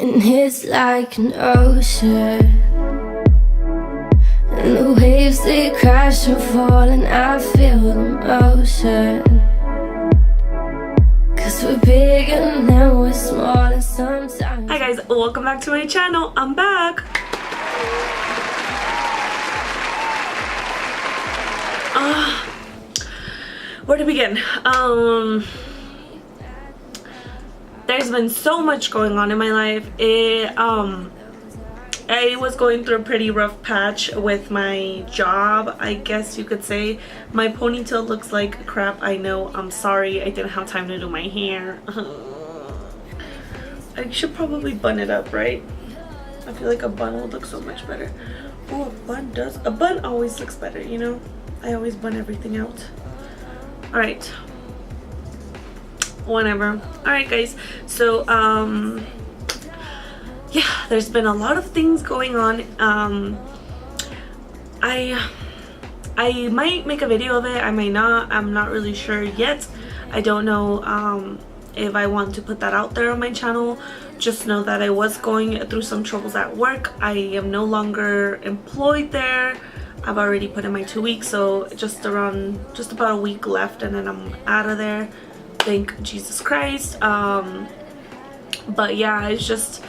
and it's like an ocean, and the waves they crash and fall, and I feel the motion. 'Cause we're big and then we're small, and sometimes. Hi guys, welcome back to my channel. I'm back. Where to begin? There's been so much going on in my life. I was going through a pretty rough patch with my job, I guess you could say. My ponytail looks like crap, I know. I'm sorry, I didn't have time to do my hair. I should probably bun it up, right? I feel like a bun will look so much better. Oh, a bun always looks better, you know? I always bun everything out. Alright. Whatever. Alright guys, so yeah, there's been a lot of things going on. I might make a video of it, I might not. I'm not really sure yet. I don't know if I want to put that out there on my channel. Just know that I was going through some troubles at work. I am no longer employed there. I've already put in my 2 weeks, so just about a week left and then I'm out of there. Thank Jesus Christ. But yeah, it's just,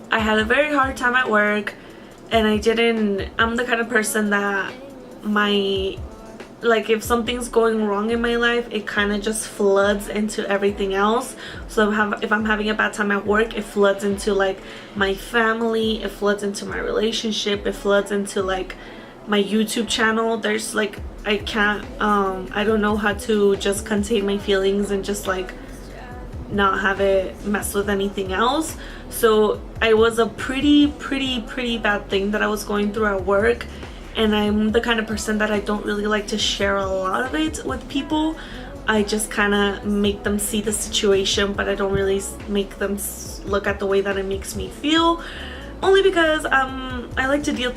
I had a very hard time at work, and I'm the kind of person that like if something's going wrong in my life, it kind of just floods into everything else. So if I'm having a bad time at work, it floods into like my family, it floods into my relationship, it floods into like my YouTube channel. There's like, I can't I don't know how to just contain my feelings and just like not have it mess with anything else. So I was a pretty bad thing that I was going through at work, and I'm the kind of person that I don't really like to share a lot of it with people. I just kind of make them see the situation, but I don't really make them look at the way that it makes me feel. Only because I like to deal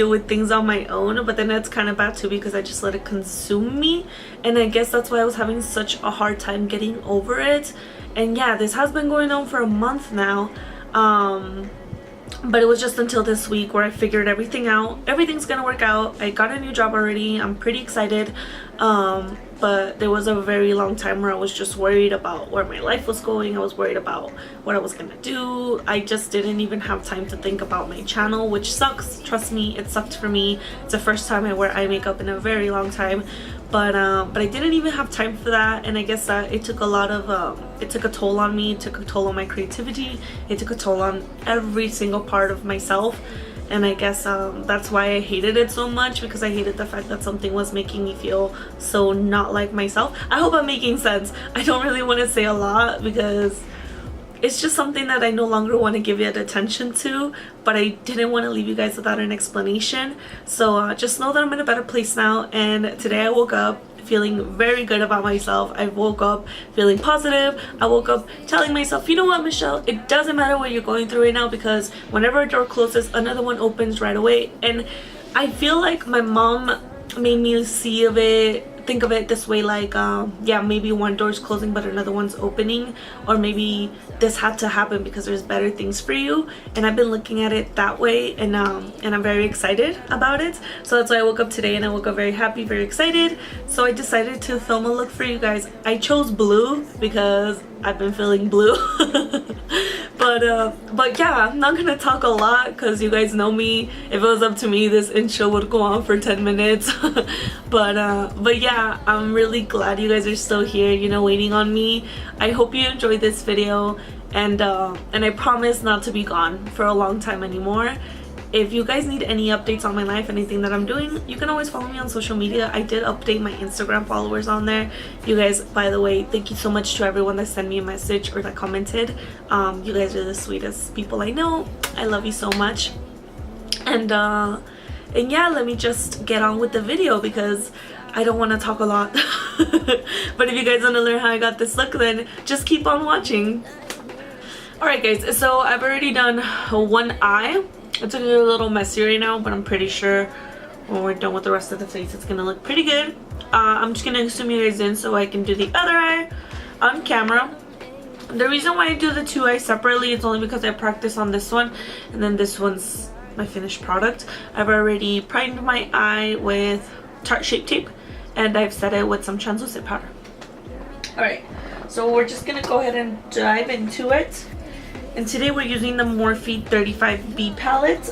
with things on my own, but then it's kind of bad too because I just let it consume me, and I guess that's why I was having such a hard time getting over it. And yeah, this has been going on for a month now, but it was just until this week where I figured everything out. Everything's gonna work out. I got a new job already. I'm pretty excited. But there was a very long time where I was just worried about where my life was going. I was worried about what I was gonna do. I just didn't even have time to think about my channel, which sucks. Trust me, it sucked for me. It's the first time I wear eye makeup in a very long time, but I didn't even have time for that. And I guess that it took a lot of it took a toll on me. It took a toll on my creativity. It took a toll on every single part of myself. And I guess that's why I hated it so much, because I hated the fact that something was making me feel so not like myself. I hope I'm making sense. I don't really want to say a lot because it's just something that I no longer want to give it attention to, but I didn't want to leave you guys without an explanation. So just know that I'm in a better place now, and today I woke up feeling very good about myself. I woke up feeling positive. I woke up telling myself, you know what, Michelle, it doesn't matter what you're going through right now, because whenever a door closes, another one opens right away. And I feel like my mom made me think of it this way, like yeah, maybe one door's closing but another one's opening, or maybe this had to happen because there's better things for you. And I've been looking at it that way, and I'm very excited about it. So that's why I woke up today, and I woke up very happy, very excited. So I decided to film a look for you guys. I chose blue because I've been feeling blue. But yeah, I'm not gonna talk a lot because you guys know me. If it was up to me, this intro would go on for 10 minutes. But yeah, I'm really glad you guys are still here, you know, waiting on me. I hope you enjoyed this video, and I promise not to be gone for a long time anymore. If you guys need any updates on my life, anything that I'm doing, you can always follow me on social media. I did update my Instagram followers on there. You guys, by the way, thank you so much to everyone that sent me a message or that commented. You guys are the sweetest people I know. I love you so much. And yeah, let me just get on with the video because I don't want to talk a lot. But if you guys want to learn how I got this look, then just keep on watching. Alright guys, so I've already done one eye. It's a little messy right now, but I'm pretty sure when we're done with the rest of the face, it's gonna look pretty good. I'm just gonna zoom you guys in so I can do the other eye on camera. The reason why I do the two eyes separately is only because I practice on this one, and then this one's my finished product. I've already primed my eye with Tarte Shape Tape, and I've set it with some translucent powder. Alright, so we're just gonna go ahead and dive into it. And today we're using the Morphe 35B palette.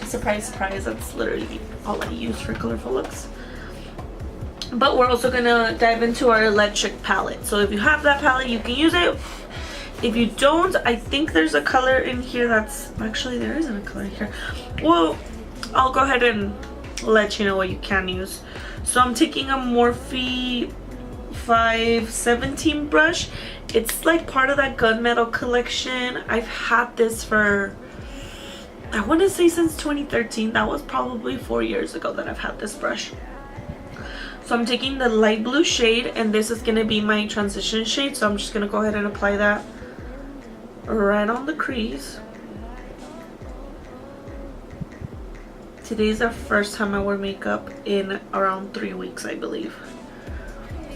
Surprise, surprise, that's literally all I use for colorful looks. But we're also gonna dive into our electric palette. So if you have that palette, you can use it. If you don't, I think there's a color in here that's... Actually, there isn't a color here. Well, I'll go ahead and let you know what you can use. So I'm taking a Morphe 517 brush. It's like part of that gunmetal collection. I've had this for, I want to say, since 2013. That was probably 4 years ago that I've had this brush. So I'm taking the light blue shade, and this is going to be my transition shade. So I'm just going to go ahead and apply that right on the crease. Today's the first time I wear makeup in around 3 weeks, I believe.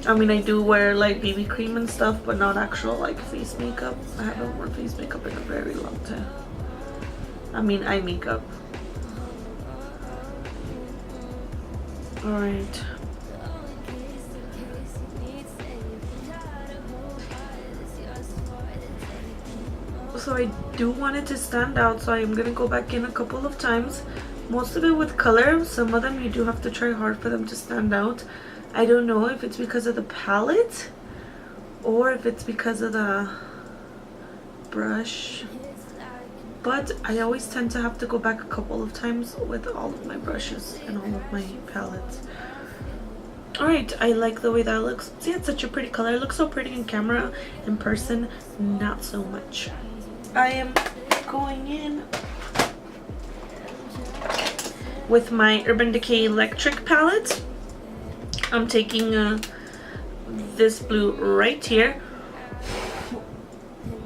I mean, I do wear like BB cream and stuff, but not actual like face makeup. I haven't worn face makeup in a very long time. I mean, eye makeup. Alright. So I do want it to stand out, so I'm gonna go back in a couple of times. Most of it with color. Some of them you do have to try hard for them to stand out. I don't know if it's because of the palette or if it's because of the brush, but I always tend to have to go back a couple of times with all of my brushes and all of my palettes. Alright, I like the way that looks. See, it's such a pretty color. It looks so pretty in camera. In person, not so much. I am going in with my Urban Decay Electric palette. I'm taking this blue right here.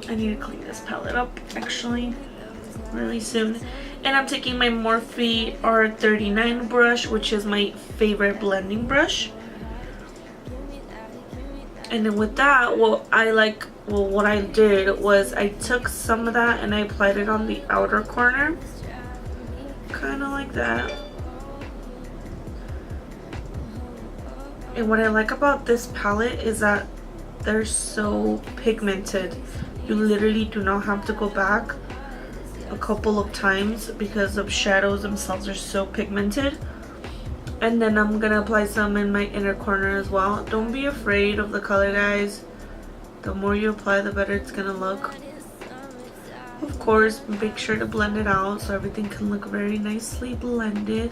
I need to clean this palette up actually really soon. And I'm taking my Morphe R39 brush, which is my favorite blending brush. And then with that, what I did was I took some of that and I applied it on the outer corner, kind of like that. And what I like about this palette is that they're so pigmented. You literally do not have to go back a couple of times because of shadows themselves are so pigmented. And then I'm gonna apply some in my inner corner as well. Don't be afraid of the color, guys. The more you apply, the better it's gonna look. Of course, make sure to blend it out so everything can look very nicely blended.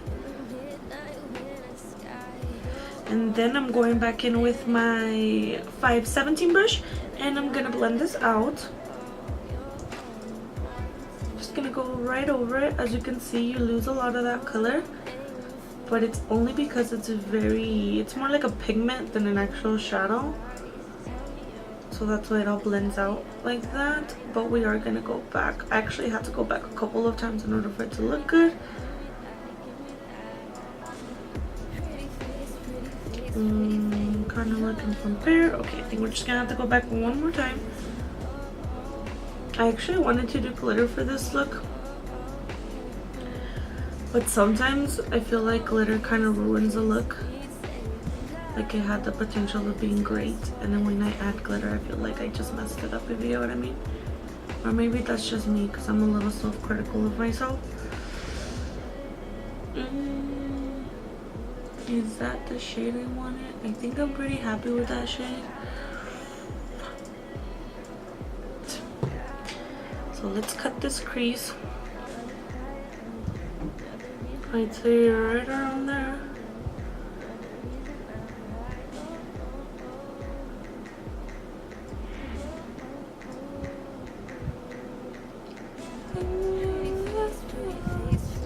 And then I'm going back in with my 517 brush and I'm gonna blend this out. Just gonna go right over it. As you can see, you lose a lot of that color, but it's only because it's more like a pigment than an actual shadow. So that's why it all blends out like that. But we are gonna go back. I actually had to go back a couple of times in order for it to look good. Kind of looking from there. Okay, I think we're just gonna have to go back one more time. I actually wanted to do glitter for this look, but sometimes I feel like glitter kind of ruins a look. Like it had the potential of being great, and then when I add glitter I feel like I just messed it up, if you know what I mean. Or maybe that's just me because I'm a little self-critical of myself. Is that the shade I wanted? I think I'm pretty happy with that shade. So let's cut this crease. I'd say right around there.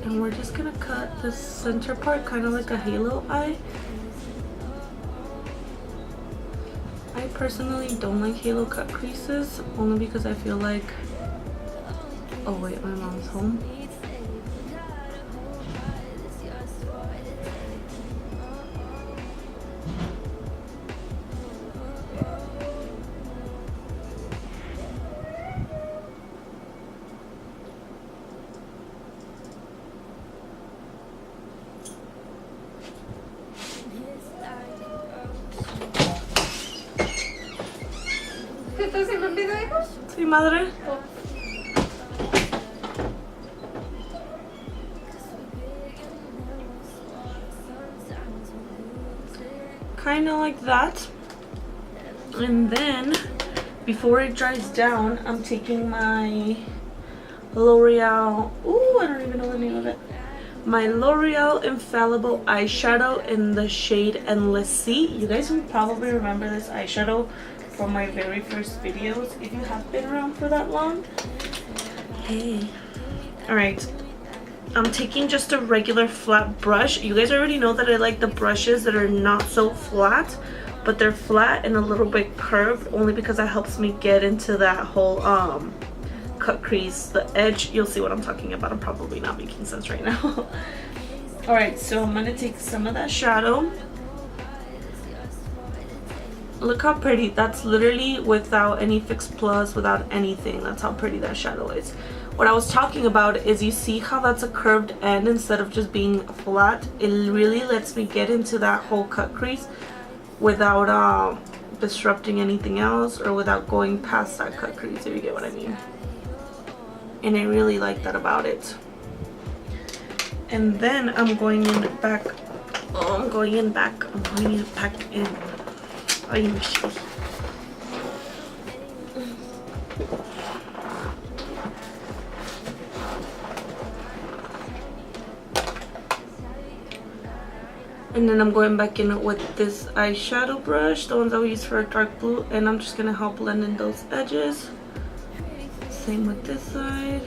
And we're just gonna cut the center part kind of like a halo eye. I personally don't like halo cut creases, only because I feel like, oh wait, my mom's home. Sí, madre. Kind of like that. And then before it dries down, I'm taking my Loreal, I don't even know the name of it, my L'Oreal Infallible eyeshadow in the shade Endless Sea. You guys will probably remember this eyeshadow from my very first videos if you have been around for that long. Hey. Alright, I'm taking just a regular flat brush. You guys already know that I like the brushes that are not so flat, but they're flat and a little bit curved, only because that helps me get into that whole cut crease, the edge. You'll see what I'm talking about. I'm probably not making sense right now. Alright, so I'm gonna take some of that shadow. Look how pretty. That's literally without any Fix Plus, without anything. That's how pretty that shadow is. What I was talking about is, you see how that's a curved end instead of just being flat? It really lets me get into that whole cut crease without disrupting anything else, or without going past that cut crease, if you get what I mean. And I really like that about it. And then I'm going in back. I'm going in back in. And then I'm going back in with this eyeshadow brush, the ones that we use for dark blue, and I'm just gonna help blend in those edges. Same with this side.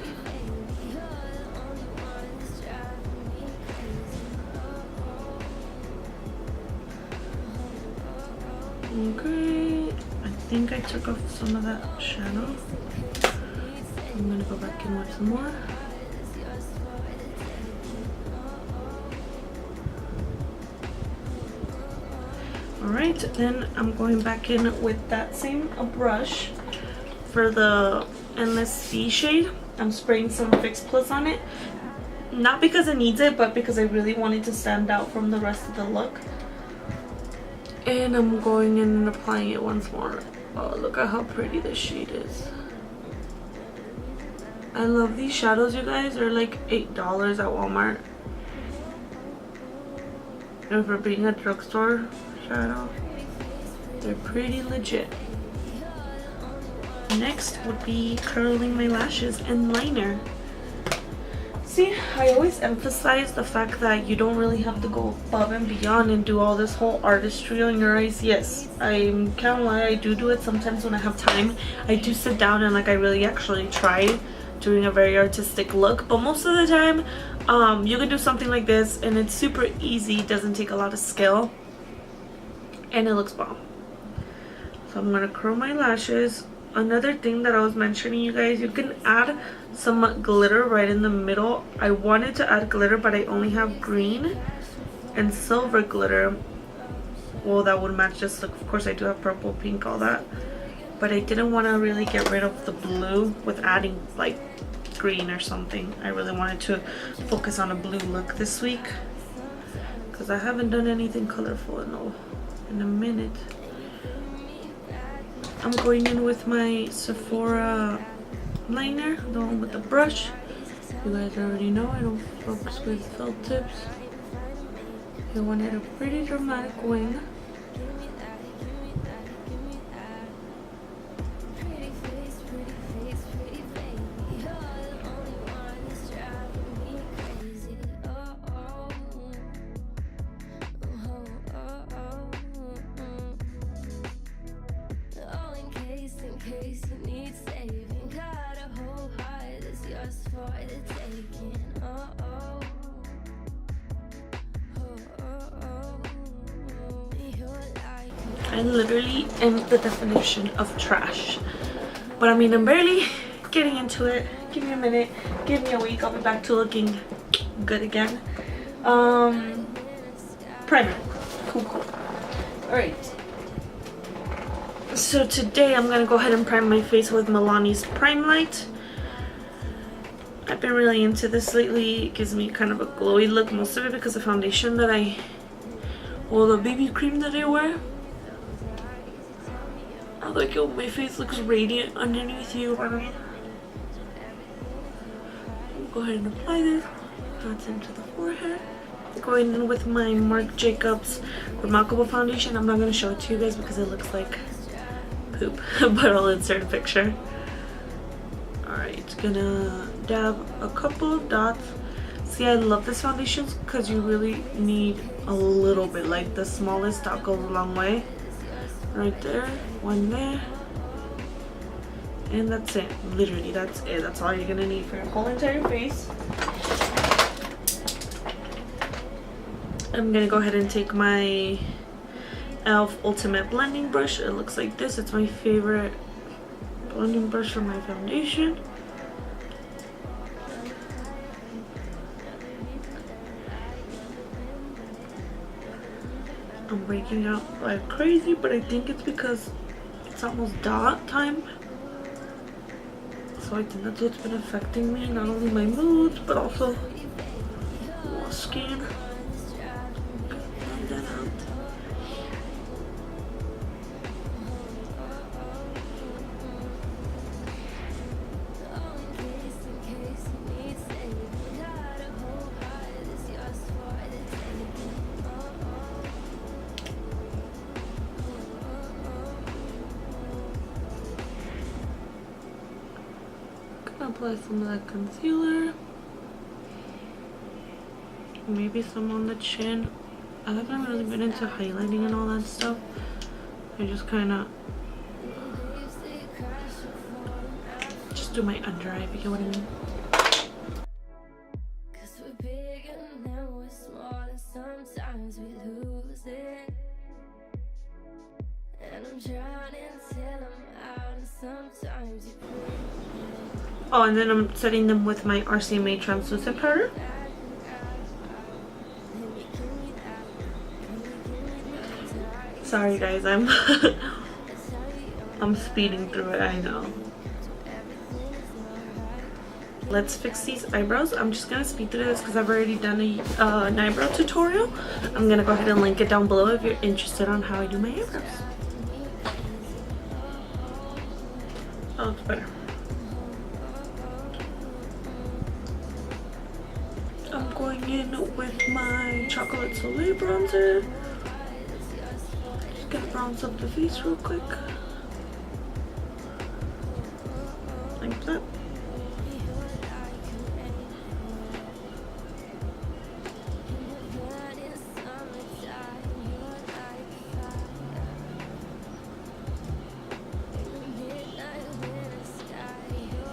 Okay, I think I took off some of that shadow. I'm gonna go back in with some more. Alright, then I'm going back in with that same brush for the Endless Sea shade. I'm spraying some Fix Plus on it. Not because it needs it, but because I really wanted to stand out from the rest of the look. And I'm going in and applying it once more. Oh, look at how pretty this shade is. I love these shadows, you guys. They're like $8 at Walmart. And for being a drugstore shadow, they're pretty legit. Next would be curling my lashes and liner. See, I always emphasize the fact that you don't really have to go above and beyond and do all this whole artistry on your eyes. Yes, I can't lie, I do it sometimes when I have time. I do sit down and like I really actually try doing a very artistic look, but most of the time you can do something like this and it's super easy, doesn't take a lot of skill, and it looks bomb. So I'm gonna curl my lashes. Another thing that I was mentioning, you guys, you can add some glitter right in the middle. I wanted to add glitter, but I only have green and silver glitter. Well, that would match this look. Of course, I do have purple, pink, all that. But I didn't want to really get rid of the blue with adding like green or something. I really wanted to focus on a blue look this week, because I haven't done anything colorful in a minute. I'm going in with my Sephora liner, the one with the brush. You guys already know I don't focus with felt tips. I wanted a pretty dramatic wing. I literally am the definition of trash. But I mean, I'm barely getting into it. Give me a minute. Give me a week. I'll be back to looking good again. Primer. Cool. Alright. So today I'm going to go ahead and prime my face with Millani's Prime Light. I've been really into this lately. It gives me kind of a glowy look. Most of it because the foundation that the BB cream that I wear, Like, yo, my face looks radiant underneath you. I don't know. Go ahead and apply this. That's into the forehead. Going in with my Marc Jacobs Remarcable foundation. I'm not going to show it to you guys because it looks like poop, but I'll insert a picture. Alright, gonna dab a couple of dots. See, I love this foundation because you really need a little bit. Like, the smallest dot goes a long way. Right there, one there, and that's it. Literally, that's it. That's all you're gonna need for your whole entire face. I'm gonna go ahead and take my e.l.f. Ultimate Blending Brush. It looks like this. It's my favorite blending brush for my foundation. I'm breaking out like crazy, but I think it's because it's almost dot time. So I think that's what's been affecting me, not only my moods, but also my skin. Blend that out. Apply some of that concealer, maybe some on the chin. I haven't really been into highlighting and all that stuff. I just kind of just do my under eye, if you get what I mean. Oh, and then I'm setting them with my RCMA translucent powder. Sorry guys, I'm I'm speeding through it, I know. Let's fix these eyebrows. I'm just gonna speed through this because I've already done an eyebrow tutorial. I'm gonna go ahead and link it down below if you're interested on how I do my eyebrows. Oh, it's better. I'm going in with my chocolate soleil bronzer. Just gonna bronze up the face real quick. Like that.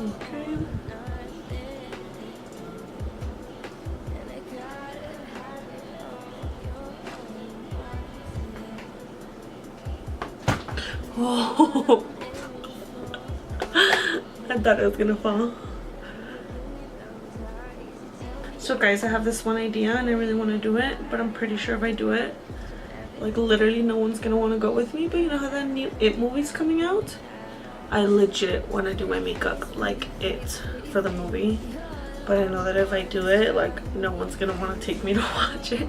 Okay. Oh, I thought it was gonna fall. So guys, I have this one idea and I really want to do it, but I'm pretty sure if I do it, like literally no one's gonna want to go with me. But you know how that new It movie's coming out? I legit want to do my makeup like It for the movie, but I know that if I do it, like no one's gonna want to take me to watch it,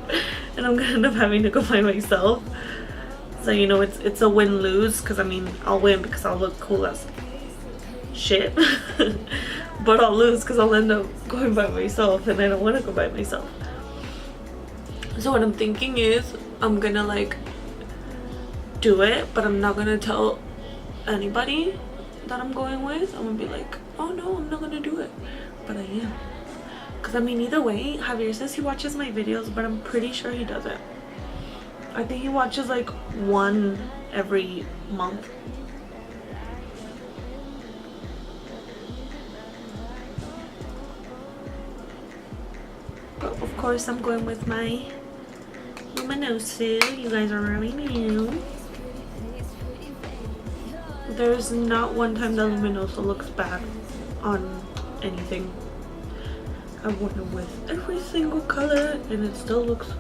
and I'm gonna end up having to go by myself. So you know, it's a win-lose, because I mean I'll win because I'll look cool as shit, but I'll lose because I'll end up going by myself, and I don't want to go by myself. So what I'm thinking is I'm gonna like do it, but I'm not gonna tell anybody that I'm going with. I'm gonna be like, oh no, I'm not gonna do it, but I am, because I mean either way, Javier says he watches my videos, but I'm pretty sure he doesn't. I think he watches like one every month. But of course I'm going with my luminoso. You guys already knew. There's not one time that luminoso looks bad on anything. I've worn it with every single color and it still looks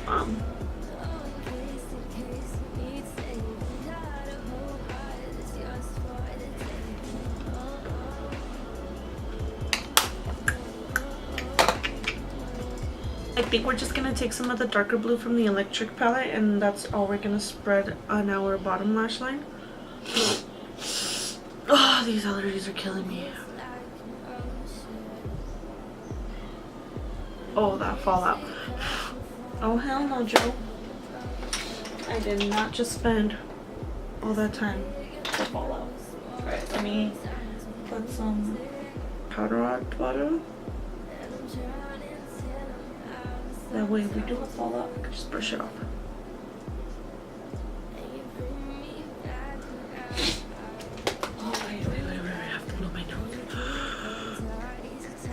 bomb. I think we're just gonna take some of the darker blue from the electric palette, and that's all we're gonna spread on our bottom lash line. Oh, these allergies are killing me. Oh, that fallout. Oh, hell no, Joe. I did not just spend all that time for fallout. Alright, let me put some powder on butter. That way, if we do a fallout, I can just brush it off. Oh, wait, I have to blow my nose.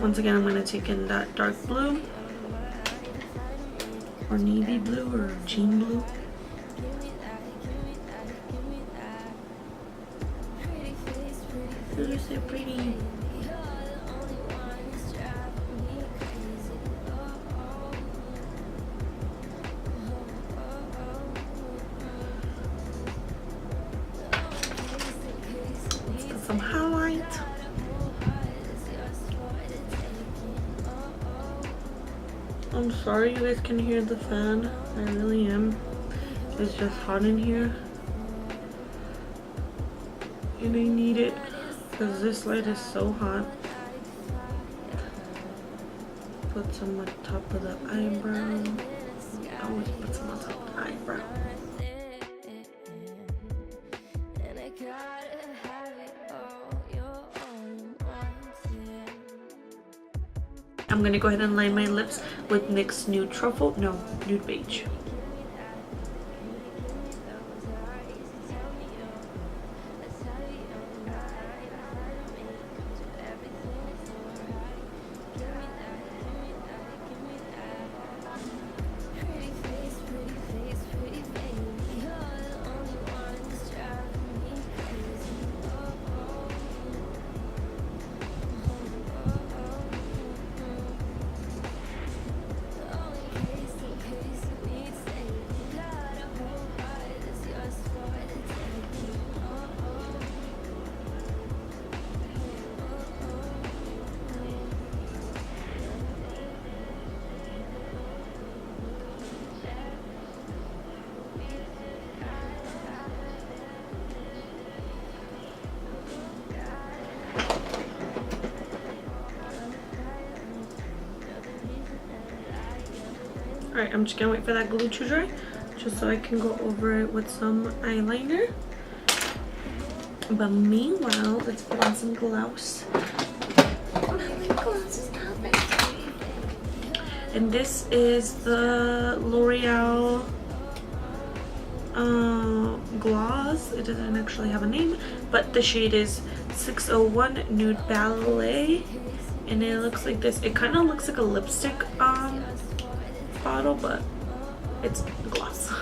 Once again, I'm going to take in that dark blue, or navy blue, or jean blue. They're so pretty. Let's get some highlight. I'm sorry you guys can hear the fan. I really am. It's just hot in here. And I need it because this light is so hot. Put some on top of the eyebrow. I always put some on top of the eyebrow. I'm gonna go ahead and line my lips with NYX Nude Truffle. No, Nude Beige. Alright, I'm just gonna wait for that glue to dry, just so I can go over it with some eyeliner. But meanwhile, let's put on some gloss. And this is the Loreal gloss. It doesn't actually have a name, but the shade is 601 Nude Ballet. And it looks like this. It kind of looks like a lipstick bottle, but it's gloss.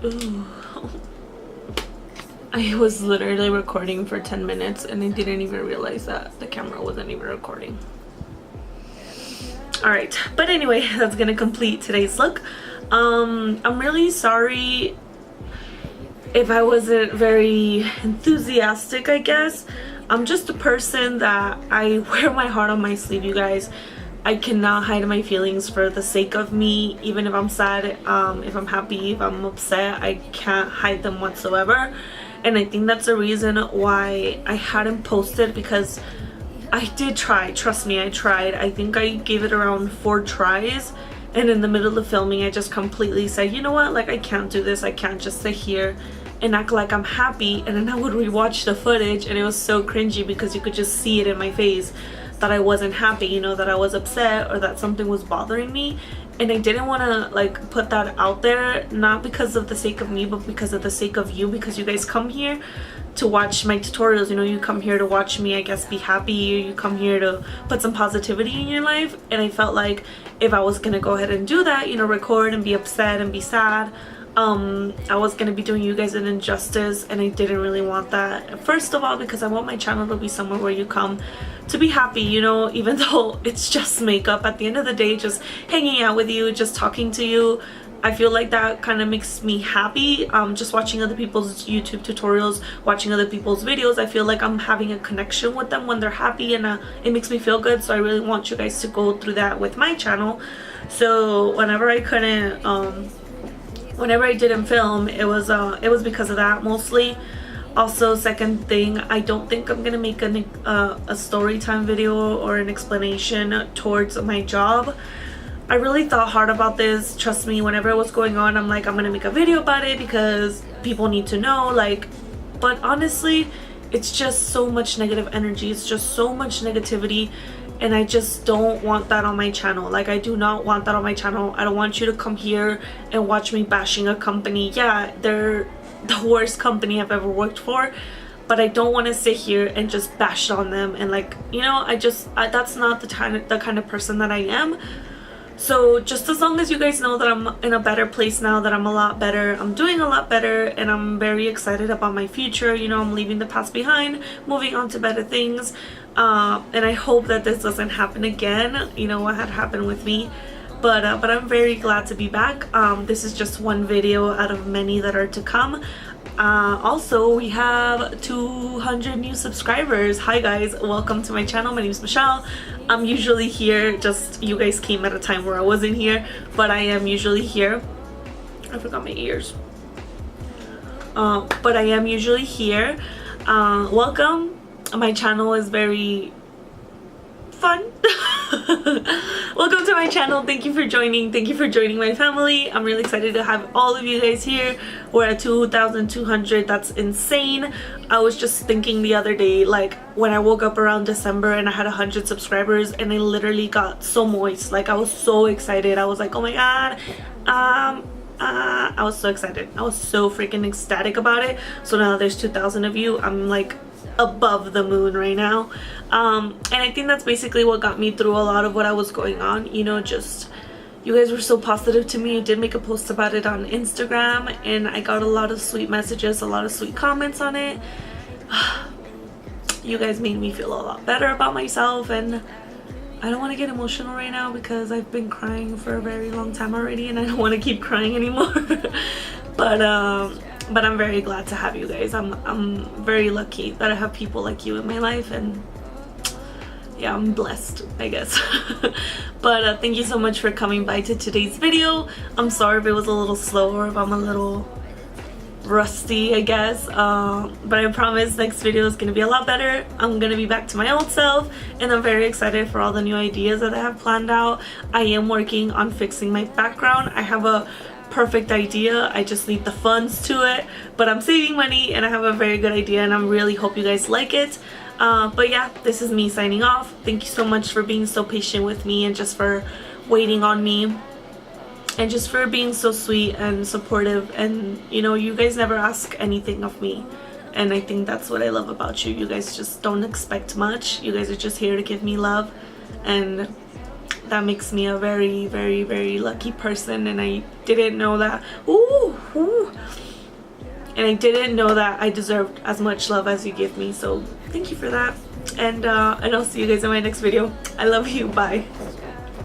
Ooh. I was literally recording for 10 minutes and I didn't even realize that the camera wasn't even recording. Alright, but anyway, that's gonna complete today's look. I'm really sorry if I wasn't very enthusiastic, I guess. I'm just a person that I wear my heart on my sleeve, you guys. I cannot hide my feelings for the sake of me. Even if I'm sad, if I'm happy, if I'm upset, I can't hide them whatsoever. And I think that's the reason why I hadn't posted, because I did try. Trust me, I tried. I think I gave it around 4 tries, and in the middle of filming I just completely said, you know what, like, I can't do this. I can't just sit here and act like I'm happy. And then I would rewatch the footage and it was so cringy because you could just see it in my face that I wasn't happy, you know, that I was upset or that something was bothering me. And I didn't want to like put that out there, not because of the sake of me, but because of the sake of you, because you guys come here to watch my tutorials. You know, you come here to watch me, I guess, be happy. You come here to put some positivity in your life. And I felt like if I was gonna go ahead and do that, you know, record and be upset and be sad, I was gonna be doing you guys an injustice, and I didn't really want that. First of all, because I want my channel to be somewhere where you come to be happy, you know, even though it's just makeup. At the end of the day, just hanging out with you, just talking to you, I feel like that kind of makes me happy. Just watching other people's YouTube tutorials, watching other people's videos, I feel like I'm having a connection with them when they're happy, and it makes me feel good. So I really want you guys to go through that with my channel. So whenever I couldn't, whenever I didn't film, it was because of that mostly. Also, second thing, I don't think I'm gonna make a story time video or an explanation towards my job. I really thought hard about this. Trust me, whenever it was going on, I'm like, I'm gonna make a video about it because people need to know, like. But honestly, it's just so much negative energy, it's just so much negativity, and I just don't want that on my channel. Like, I do not want that on my channel. I don't want you to come here and watch me bashing a company. Yeah, they're the worst company I've ever worked for, but I don't want to sit here and just bash on them, and like, you know, that's not the kind of person that I am. So just as long as you guys know that I'm in a better place now, that I'm a lot better, I'm doing a lot better, and I'm very excited about my future. You know, I'm leaving the past behind, moving on to better things, and I hope that this doesn't happen again, you know, what had happened with me. But I'm very glad to be back. This is just one video out of many that are to come. Also, we have 200 new subscribers. Hi guys, welcome to my channel. My name is Michelle. I'm usually here, just you guys came at a time where I wasn't here, but I am usually here. I forgot my ears. But I am usually here. Welcome. My channel is very fun. Welcome to my channel. Thank you for joining. Thank you for joining my family. I'm really excited to have all of you guys here. We're at 2,200. That's insane. I was just thinking the other day, like when I woke up around December and I had 100 subscribers, and I literally got so moist. Like, I was so excited. I was like, oh my god. I was so excited. I was so freaking ecstatic about it. So now there's 2,000 of you. I'm like above the moon right now. And I think that's basically what got me through a lot of what I was going on, you know. Just, you guys were so positive to me. I did make a post about it on Instagram, and I got a lot of sweet messages, a lot of sweet comments on it. You guys made me feel a lot better about myself, and I don't want to get emotional right now because I've been crying for a very long time already, and I don't want to keep crying anymore. But I'm very glad to have you guys. I'm very lucky that I have people like you in my life, and yeah, I'm blessed, I guess. But thank you so much for coming by to today's video. I'm sorry if it was a little slow or if I'm a little rusty, I guess, but I promise next video is gonna be a lot better. I'm gonna be back to my old self, and I'm very excited for all the new ideas that I have planned out. I am working on fixing my background. I have a perfect idea, I just need the funds to it, but I'm saving money and I have a very good idea, and I really hope you guys like it. But yeah, this is me signing off. Thank you so much for being so patient with me, and just for waiting on me, and just for being so sweet and supportive. And you know, you guys never ask anything of me, and I think that's what I love about you. You guys just don't expect much. You guys are just here to give me love, and that makes me a very, very, very lucky person. And I didn't know that. And I didn't know that I deserved as much love as you give me. So thank you for that, and I'll see you guys in my next video. I love you. Bye.